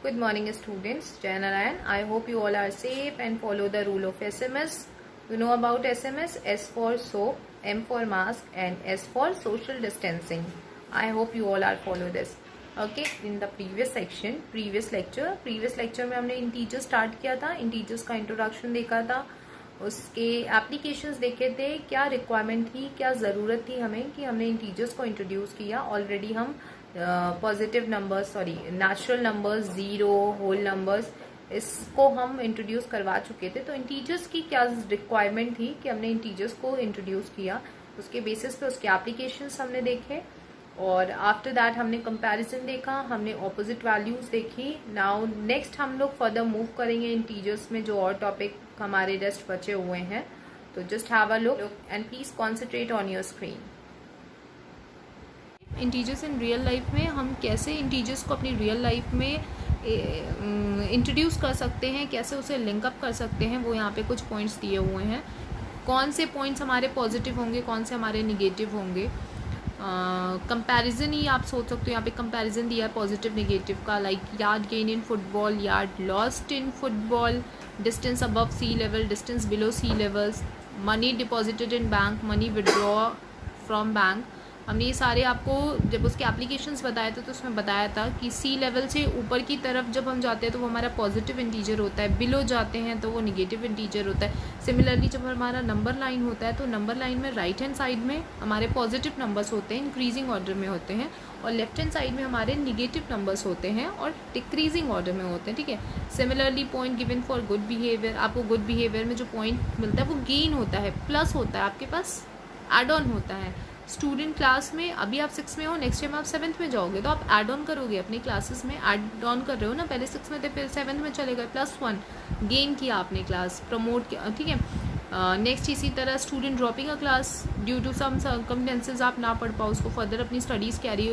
Good morning students, Jai Narayan. I hope you all are safe and follow the rule of SMS. You know about SMS, S for soap, M for mask and S for social distancing. I hope you all are follow this. Okay, in the previous lecture में हमने integers start किया था, integers का introduction देखा था, उसके applications देखे थे, क्या रिक्वायरमेंट थी, क्या ज़रूरत थी हमें कि हमने इंटीजर्स को इंट्रोड्यूस किया. ऑलरेडी हम positive numbers natural numbers, zero, whole numbers, इसको हम इंट्रोड्यूस करवा चुके थे. तो इंटीजर्स की क्या रिक्वायरमेंट थी कि हमने इंटीजर्स को इंट्रोड्यूस किया, उसके बेसिस पे उसके एप्लीकेशंस हमने देखे. और आफ्टर दैट हमने कंपैरिजन देखा, हमने ऑपोजिट वैल्यूज देखी. नाउ नेक्स्ट हम लोग फर्दर मूव करेंगे इंटीजर्स में, जो और टॉपिक हमारे रेस्ट बचे हुए हैं. तो just have a look and please concentrate on your screen. Integers in real life में हम कैसे इंटीजर्स को अपनी रियल लाइफ में इंट्रोड्यूस कर सकते हैं, कैसे उसे लिंकअप कर सकते हैं, वो यहाँ पे कुछ पॉइंट्स दिए हुए हैं. कौन से पॉइंट्स हमारे पॉजिटिव होंगे, कौन से हमारे निगेटिव होंगे. कंपैरिजन ही आप सोच सकते हो, यहाँ पे कंपैरिजन दिया है पॉजिटिव निगेटिव का, like yard gain in football, yard lost in football, distance above sea level, distance below sea levels, money deposited in bank, money withdraw from bank. हमने ये सारे आपको जब उसके एप्लीकेशंस बताए थे तो उसमें बताया था कि सी लेवल से ऊपर की तरफ जब हम जाते हैं तो वो हमारा पॉजिटिव इंटीजर होता है, बिलो जाते हैं तो वो निगेटिव इंटीजर होता है. सिमिलरली जब हमारा नंबर लाइन होता है तो नंबर लाइन में राइट हैंड साइड में हमारे पॉजिटिव नंबर्स होते हैं, इंक्रीजिंग ऑर्डर में होते हैं, और लेफ्ट हैंड साइड में हमारे निगेटिव नंबर्स होते हैं और डिक्रीजिंग ऑर्डर में होते हैं. ठीक है. Similarly point given for good behaviour, आपको गुड बिहेवियर में जो पॉइंट मिलता है वो गेन होता है, प्लस होता है, आपके पास एड ऑन होता है. स्टूडेंट क्लास में अभी आप 6 में हो, नेक्स्ट टाइम आप 7th में जाओगे तो आप ऐड ऑन करोगे अपनी क्लासेस में, ऐड ऑन कर रहे हो ना, पहले 6 में थे फिर 7th में चले गए, +1 गेन किया आपने, क्लास प्रमोट किया. ठीक है. नेक्स्ट इसी तरह student dropping a class due to some circumstances, आप ना पढ़ पाओ, उसको फर्दर अपनी स्टडीज़ कैरी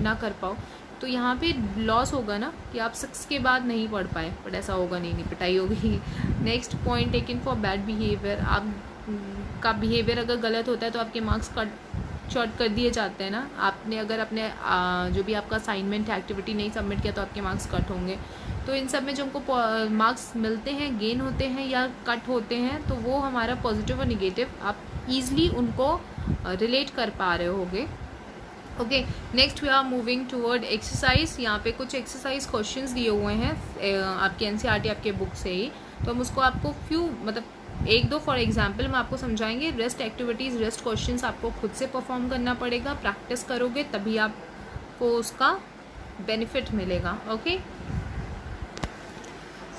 ना कर पाओ, तो यहाँ पे लॉस होगा ना कि आप 6 के बाद नहीं पढ़ पाए, बट ऐसा होगा नहीं, पिटाई होगी. Next point taken for bad behaviour, आप का बिहेवियर अगर गलत होता है तो आपके मार्क्स कट शॉर्ट कर दिए जाते हैं ना. आपने अगर अपने जो भी आपका असाइनमेंट है, एक्टिविटी नहीं सबमिट किया तो आपके मार्क्स कट होंगे. तो इन सब में जो हमको मार्क्स मिलते हैं, गेन होते हैं या कट होते हैं, तो वो हमारा पॉजिटिव और निगेटिव आप ईजिली उनको रिलेट कर पा रहे होगे. Okay. Next we are moving toward exercise. यहाँ पे कुछ एक्सरसाइज क्वेश्चंस दिए हुए हैं आपके एनसीईआरटी आपके बुक से ही, तो हम उसको आपको मतलब 1-2 फॉर एग्जाम्पल में आपको समझाएंगे. रेस्ट एक्टिविटीज़, रेस्ट क्वेश्चंस आपको खुद से परफॉर्म करना पड़ेगा, प्रैक्टिस करोगे तभी आपको उसका बेनिफिट मिलेगा. ओके.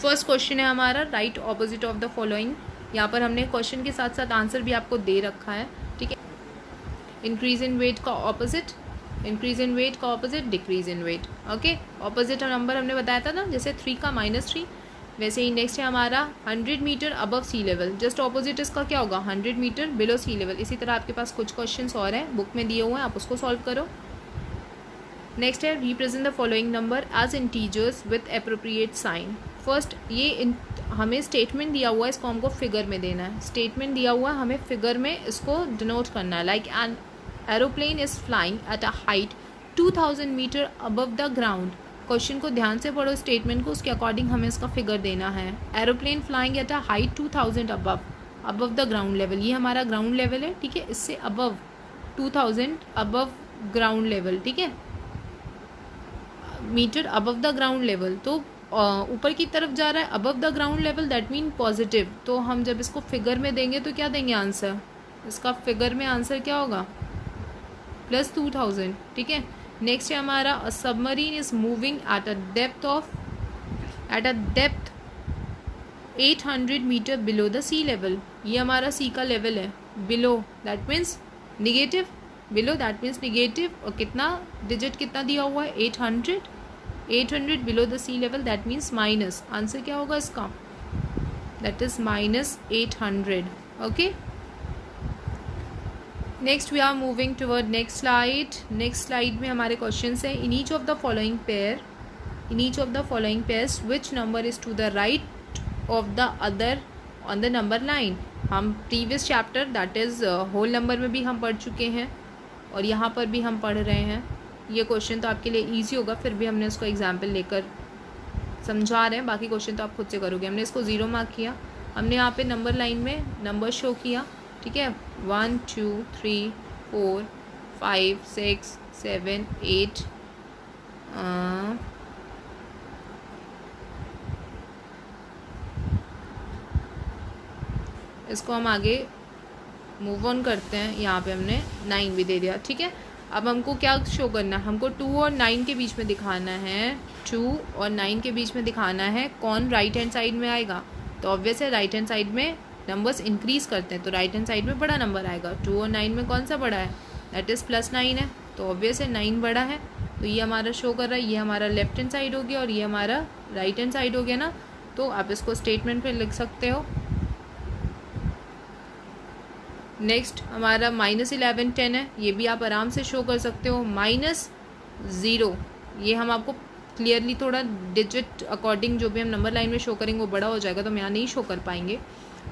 फर्स्ट क्वेश्चन है हमारा, right opposite of the following. यहाँ पर हमने क्वेश्चन के साथ साथ आंसर भी आपको दे रखा है. ठीक है. इंक्रीज इन वेट का ऑपोजिट, इंक्रीज इन वेट का opposite decrease in weight. Okay. Opposite number हमने बताया था ना, जैसे 3 का -3, वैसे ही नेक्स्ट है हमारा 100 metre above sea level, just opposite इसका क्या होगा 100 मीटर बिलो सी लेवल. इसी तरह आपके पास कुछ क्वेश्चंस और हैं बुक में दिए हुए हैं, आप उसको सॉल्व करो. नेक्स्ट है represent the following number as integers with appropriate sign. First ये हमें स्टेटमेंट दिया हुआ है, इसको हमको फिगर में देना है. स्टेटमेंट दिया हुआ है, हमें फिगर में इसको डिनोट करना है. Like an aeroplane is flying at a height 2000 metre above the ground. Question को ध्यान से पढ़ो, स्टेटमेंट को, उसके अकॉर्डिंग हमें इसका फिगर देना है. Aeroplane flying at a height 2000 above the ground level, ये हमारा ग्राउंड लेवल है. ठीक है. इससे अबव 2000 अबव ग्राउंड लेवल. ठीक है. Metre above the ground level, तो ऊपर की तरफ जा रहा है, above the ground level, that mean positive. तो हम जब इसको फिगर में देंगे तो क्या देंगे आंसर, इसका फिगर में आंसर क्या होगा +2000. ठीक है. नेक्स्ट है हमारा a submarine is moving at a depth 800 metre below the sea level. ये हमारा सी का लेवल है. Below that means negative, below that means negative, और कितना डिजिट कितना दिया हुआ है 800 below the sea level, that means minus. Answer क्या होगा इसका, that is -800. Okay. Next we are moving toward next slide. Next slide में हमारे क्वेश्चन है. In each of the following pairs which number is to the right of the other on the number line. हम previous chapter that is whole number में भी हम पढ़ चुके हैं और यहाँ पर भी हम पढ़ रहे हैं. ये क्वेश्चन तो आपके लिए ईजी होगा, फिर भी हमने उसको एग्जाम्पल लेकर समझा रहे हैं, बाकी क्वेश्चन तो आप खुद से करोगे। हमने इसको 0 मार्क किया, हमने यहाँ पे नंबर लाइन में नंबर शो किया, ठीक है, 1 2 3 4 5 6 7 8 इसको हम आगे मूव ऑन करते हैं। यहाँ पे हमने 9 भी दे दिया, ठीक है। अब हमको क्या शो करना है, हमको 2 और 9 के बीच में दिखाना है, 2 और 9 के बीच में दिखाना है कौन राइट हैंड साइड में आएगा। तो ऑब्वियस है राइट हैंड साइड में नंबर्स इंक्रीज करते हैं, तो राइट हैंड साइड में बड़ा नंबर आएगा। 2 और 9 में कौन सा बड़ा है, दैट इज़ +9 है, तो ऑब्वियस है 9 बड़ा है। तो ये हमारा शो कर रहा है, ये हमारा लेफ्ट हैंड साइड हो गया और ये हमारा राइट हैंड साइड हो गया ना। तो आप इसको स्टेटमेंट पे लिख सकते हो। नेक्स्ट हमारा -11 10 है, ये भी आप आराम से शो कर सकते हो। -0 ये हम आपको क्लियरली थोड़ा डिजिट अकॉर्डिंग जो भी हम नंबर लाइन में शो करेंगे वो बड़ा हो जाएगा, तो हम यहाँ नहीं शो कर पाएंगे।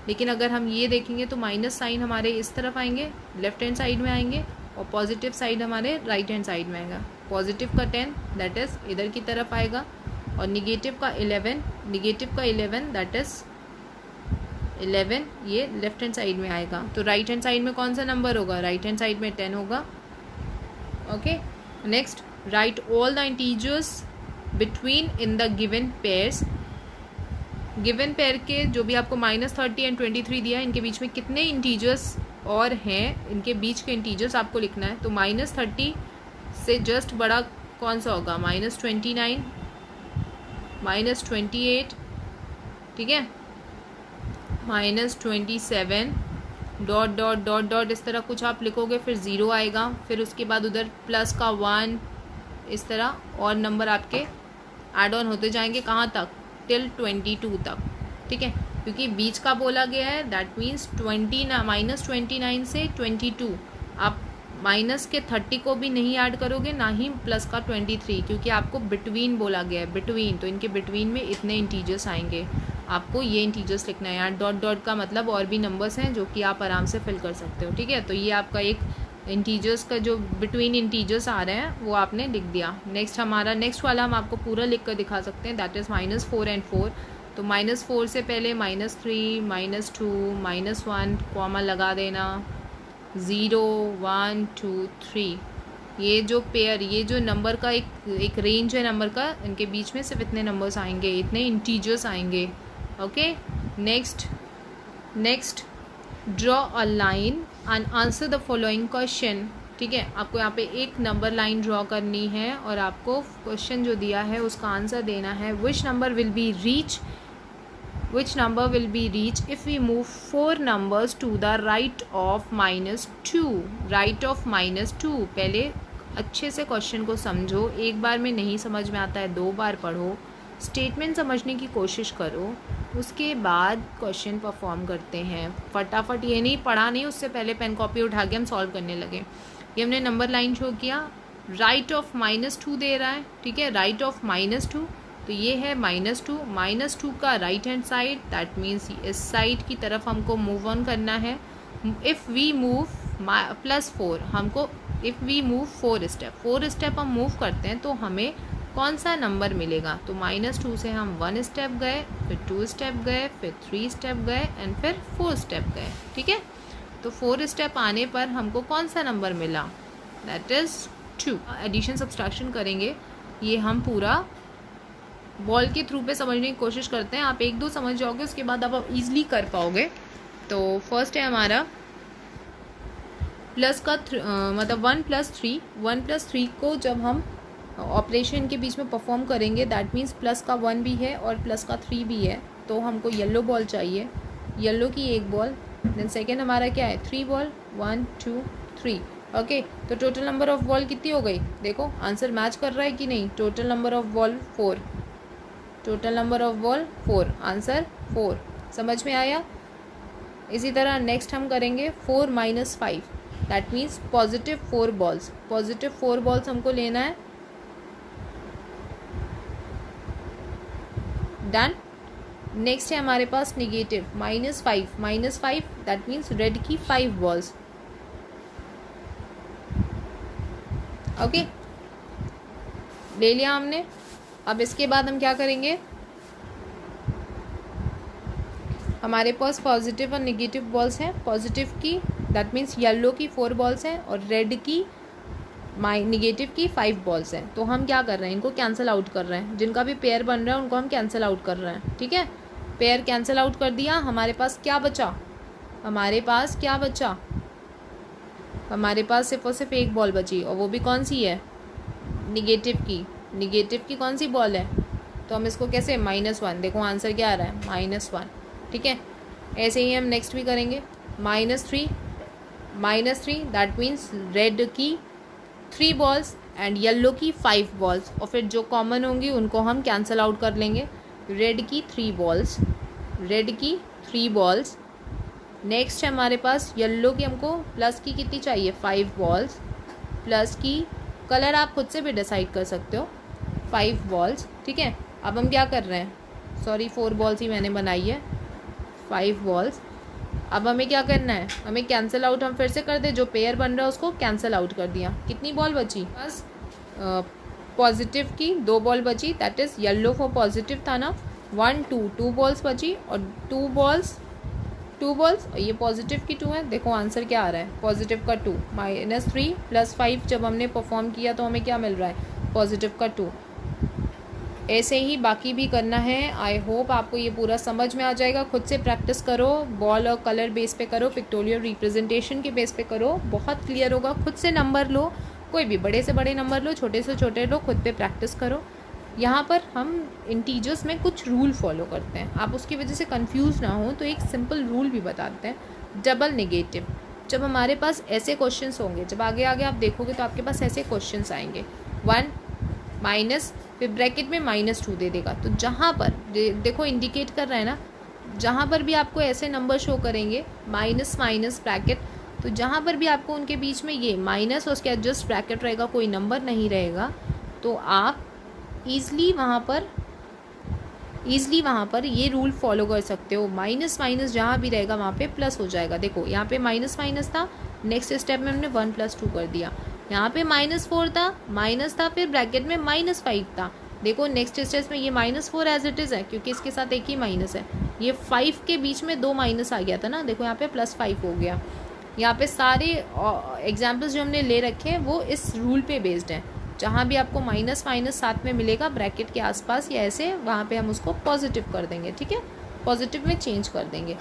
लेकिन अगर हम ये देखेंगे तो माइनस साइन हमारे इस तरफ आएंगे, लेफ्ट हैंड साइड में आएंगे, और पॉजिटिव साइड हमारे राइट हैंड साइड में आएगा। पॉजिटिव का 10 दैट इज़ इधर की तरफ आएगा, और निगेटिव का 11 दैट इज़ 11 ये लेफ्ट हैंड साइड में आएगा। तो राइट हैंड साइड में कौन सा नंबर होगा, राइट हैंड साइड में 10 होगा। Okay, next right all the integers between in the given pairs. Given pair के जो भी आपको -30 एंड 23 दिया है, इनके बीच में कितने इंटीजर्स और हैं, इनके बीच के इंटीजर्स आपको लिखना है। तो -30 से जस्ट बड़ा कौन सा होगा, -29 -28, ठीक है, -27 डॉट डॉट डॉट डॉट इस तरह कुछ आप लिखोगे, फिर 0 आएगा, फिर उसके बाद उधर प्लस का 1 इस तरह, और नंबर आपके ऐड ऑन होते जाएंगे कहाँ तक, टिल 22 तक, ठीक है। क्योंकि बीच का बोला गया है, दैट मीन्स -29 से 22। आप माइनस के 30 को भी नहीं ऐड करोगे, ना ही प्लस का 23, क्योंकि आपको बिटवीन बोला गया है, बिटवीन, तो इनके बिटवीन में इतने इंटीजर्स आएंगे। आपको ये इंटीजर्स लिखना है। यहाँ डॉट डॉट का मतलब और भी नंबर्स हैं जो कि आप आराम से फिल कर सकते हो, ठीक है। तो ये आपका एक इंटीजर्स का जो बिटवीन इंटीजर्स आ रहे हैं वो आपने लिख दिया। नेक्स्ट हमारा नेक्स्ट वाला हम आपको पूरा लिख कर दिखा सकते हैं, दैट इज़ -4 एंड 4। तो -4 से पहले -3 -2 -1 कॉमा लगा देना, 0 1 2 3। ये जो पेयर, ये जो नंबर का एक रेंज है नंबर का, इनके बीच में सिर्फ इतने नंबर्स आएंगे, इतने इंटीजर्स आएंगे। Okay, next draw a line and answer the following question, ठीक है। आपको यहाँ पे एक नंबर लाइन ड्रॉ करनी है और आपको क्वेश्चन जो दिया है उसका आंसर देना है। Which number will be reach if we move 4 numbers to the right of -2, right of -2। पहले अच्छे से क्वेश्चन को समझो, एक बार में नहीं समझ में आता है, 2 बार पढ़ो, स्टेटमेंट समझने की कोशिश करो, उसके बाद क्वेश्चन परफॉर्म करते हैं। फटाफट ये नहीं पढ़ा नहीं, उससे पहले पेन कॉपी उठा के हम सॉल्व करने लगे। ये हमने नंबर लाइन शो किया, राइट ऑफ -2 दे रहा है, ठीक है, राइट ऑफ -2, तो ये है -2 का right hand side, that means इस साइड की तरफ हमको मूव ऑन करना है। इफ़ वी मूव +4, हमको इफ़ वी मूव 4 स्टेप हम मूव करते हैं तो हमें कौन सा नंबर मिलेगा। तो -2 से हम 1 स्टेप गए, फिर 2 स्टेप गए, फिर 3 स्टेप गए एंड फिर 4 स्टेप गए, ठीक है। तो 4 स्टेप आने पर हमको कौन सा नंबर मिला, दैट इज़ 2। एडिशन सब्सट्रैक्शन करेंगे, ये हम पूरा बॉल के थ्रू पे समझने की कोशिश करते हैं। आप 1-2 समझ जाओगे, उसके बाद आप ईजिली कर पाओगे। तो फर्स्ट है हमारा प्लस का मतलब 1 + 3 को जब हम ऑपरेशन के बीच में परफॉर्म करेंगे, दैट मीन्स प्लस का 1 भी है और प्लस का 3 भी है, तो हमको येलो बॉल चाहिए, येलो की 1 बॉल। देन सेकेंड हमारा क्या है, 3 बॉल, 1 2 3। ओके, तो टोटल नंबर ऑफ बॉल कितनी हो गई, देखो आंसर मैच कर रहा है कि नहीं। Total number of ball 4, total number of ball 4, answer 4। समझ में आया। इसी तरह नेक्स्ट हम करेंगे 4 - 5, दैट मीन्स +4 बॉल्स, +4 बॉल्स हमको लेना है। डन। नेक्स्ट है हमारे पास नेगेटिव -5 दैट मीन्स रेड की 5 बॉल्स। ओके, ले लिया हमने। अब इसके बाद हम क्या करेंगे, हमारे पास पॉजिटिव और निगेटिव बॉल्स हैं। पॉजिटिव की दैट मीन्स येलो की 4 बॉल्स हैं और रेड की निगेटिव की 5 बॉल्स हैं। तो हम क्या कर रहे हैं, इनको कैंसिल आउट कर रहे हैं। जिनका भी पेयर बन रहा है उनको हम कैंसिल आउट कर रहे हैं, ठीक है। पेयर कैंसिल आउट कर दिया, हमारे पास क्या बचा, हमारे पास क्या बचा, हमारे पास सिर्फ और सिर्फ एक बॉल बची, और वो भी कौन सी है, निगेटिव की। निगेटिव की कौन सी बॉल है, तो हम इसको कैसे -1, देखो आंसर क्या आ रहा है -1, ठीक है। ऐसे ही हम नेक्स्ट भी करेंगे, -3 दैट मीन्स रेड की 3 बॉल्स एंड येलो की 5 बॉल्स, और फिर जो कॉमन होंगी उनको हम कैंसिल आउट कर लेंगे। रेड की 3 बॉल्स, रेड की 3 बॉल्स। नेक्स्ट है हमारे पास येलो की, हमको प्लस की कितनी चाहिए, 5 बॉल्स, प्लस की कलर आप खुद से भी डिसाइड कर सकते हो, 5 बॉल्स, ठीक है। अब हम क्या कर रहे हैं, सॉरी 4 बॉल्स ही मैंने बनाई है, 5 बॉल्स। अब हमें क्या करना है, हमें कैंसिल आउट हम फिर से कर दे, जो पेयर बन रहा है उसको कैंसिल आउट कर दिया। कितनी बॉल बची, बस पॉजिटिव की 2 बॉल बची, that is yellow for positive था ना, 1 2 बॉल्स बची, और 2 बॉल्स और ये पॉजिटिव की 2 है। देखो आंसर क्या आ रहा है, पॉजिटिव का 2 -3 + 5 जब हमने परफॉर्म किया तो हमें क्या मिल रहा है, पॉजिटिव का 2। ऐसे ही बाकी भी करना है। आई होप आपको ये पूरा समझ में आ जाएगा। खुद से प्रैक्टिस करो, बॉल और कलर बेस पे करो, पिक्टोरियल रिप्रेजेंटेशन के बेस पे करो, बहुत क्लियर होगा। खुद से नंबर लो, कोई भी बड़े से बड़े नंबर लो, छोटे से छोटे लो, खुद पे प्रैक्टिस करो। यहाँ पर हम इंटीजर्स में कुछ रूल फॉलो करते हैं, आप उसकी वजह से कंफ्यूज ना हो तो एक सिंपल रूल भी बताते हैं। डबल नेगेटिव, जब हमारे पास ऐसे क्वेश्चंस होंगे, जब आगे आगे आप देखोगे तो आपके पास ऐसे क्वेश्चंस आएंगे, 1 माइनस, फिर ब्रैकेट में -2 दे देगा। तो जहाँ पर देखो इंडिकेट कर रहा है ना, जहाँ पर भी आपको ऐसे नंबर शो करेंगे माइनस ब्रैकेट, तो जहाँ पर भी आपको उनके बीच में ये माइनस और उसके जस्ट ब्रैकेट रहेगा, कोई नंबर नहीं रहेगा, तो आप ईज़िली वहाँ पर ये रूल फॉलो कर सकते हो। माइनस जहाँ भी रहेगा वहाँ पे प्लस हो जाएगा। देखो यहाँ पे माइनस था, नेक्स्ट स्टेप में हमने 1 + 2 कर दिया। यहाँ पे -4 था, फिर ब्रैकेट में -5 था। देखो नेक्स्ट स्टेप में ये -4 एज इट इज़ है, क्योंकि इसके साथ एक ही माइनस है। ये 5 के बीच में 2 माइनस आ गया था ना, देखो यहाँ पे +5 हो गया। यहाँ पे सारे एग्जाम्पल्स जो हमने ले रखे हैं वो इस रूल पे बेस्ड हैं। जहाँ भी आपको माइनस साथ में मिलेगा ब्रैकेट के आसपास या ऐसे, वहाँ पे हम उसको पॉजिटिव कर देंगे, ठीक है, पॉजिटिव में चेंज कर देंगे।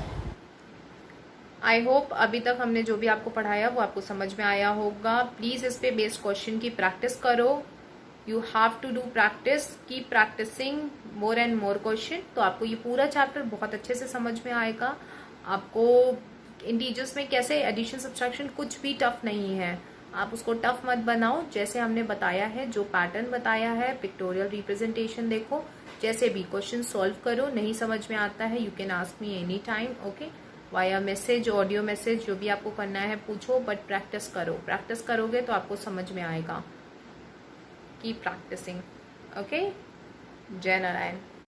आई होप अभी तक हमने जो भी आपको पढ़ाया वो आपको समझ में आया होगा। प्लीज़ इस पे बेस्ड क्वेश्चन की प्रैक्टिस करो। You have to do practice, keep practising more and more question, तो आपको ये पूरा चैप्टर बहुत अच्छे से समझ में आएगा। आपको इंटीजर्स में कैसे एडिशन सब्सट्रैक्शन कुछ भी टफ नहीं है, आप उसको टफ मत बनाओ। जैसे हमने बताया है, जो पैटर्न बताया है, पिक्टोरियल रिप्रेजेंटेशन देखो, जैसे भी क्वेश्चन सॉल्व करो। नहीं समझ में आता है, you can ask me any time, okay, via message, audio message, जो भी आपको करना है पूछो, बट प्रैक्टिस करो। प्रैक्टिस करोगे तो आपको समझ में आएगा। Keep practising, okay. जय नारायण।